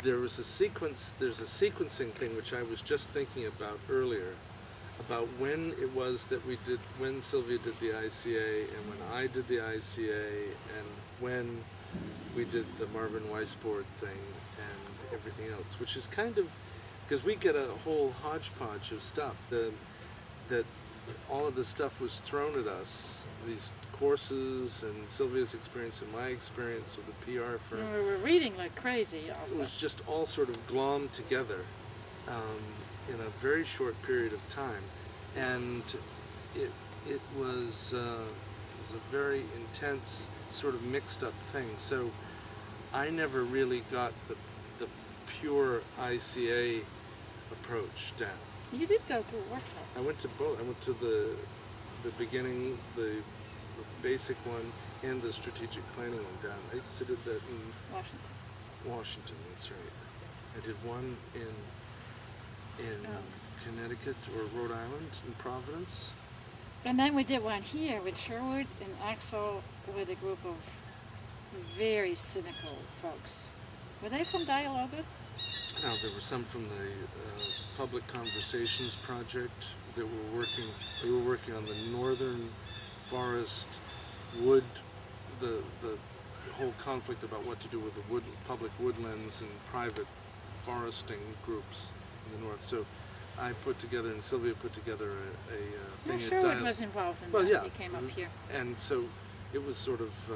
there's a sequencing thing which I was just thinking about earlier, about when it was that when Sylvia did the ICA and when I did the ICA and when we did the Marvin Weisboard thing and everything else, which is kind of, because we get a whole hodgepodge of stuff, that all of this stuff was thrown at us, these courses and Sylvia's experience and my experience with the PR firm. And we were reading like crazy also. It was just all sort of glommed together in a very short period of time, and it was a very intense sort of mixed up thing. So I never really got the pure ICA approach down. You did go to a workshop. I went to both. I went to the beginning, the basic one, and the strategic planning one down. I guess I did that in Washington, that's right. I did one in Connecticut or Rhode Island, in Providence. And then we did one here with Sherwood and Axel with a group of very cynical folks. Were they from Dialogus? Now, there were some from the Public Conversations Project that were working. They were working on the northern forest wood, the whole conflict about what to do with the public woodlands and private foresting groups in the north. So I put together, and Sylvia put together a thing. Sherwood was involved in that. Yeah. He came up here. And so it was sort of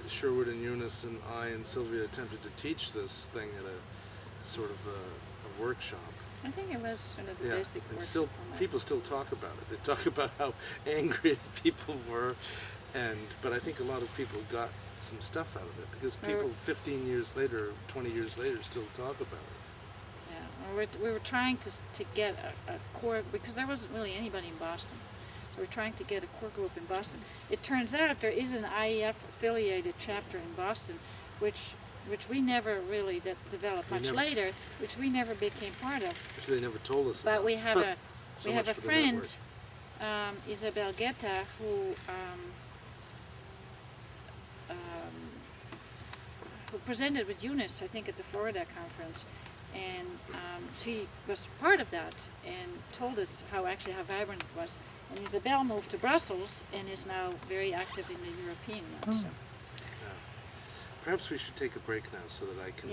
Sherwood and Eunice and I and Sylvia attempted to teach this thing at a sort of a workshop. I think it was sort of the basic and workshop. still, people still talk about it. They talk about how angry people were, but I think a lot of people got some stuff out of it, because people 15 years later, 20 years later, still talk about it. Yeah, we were trying to get a core, because there wasn't really anybody in Boston. So we're trying to get a core group in Boston. It turns out there is an IEF affiliated chapter in Boston, which we never really developed much later, which we never became part of. Which they never told us But about. we have a So we have a much for the friend, Isabel Guetta, who presented with Eunice, I think, at the Florida conference, and she was part of that and told us how vibrant it was. And Isabel moved to Brussels and is now very active in the European one. So. Perhaps we should take a break now so that I can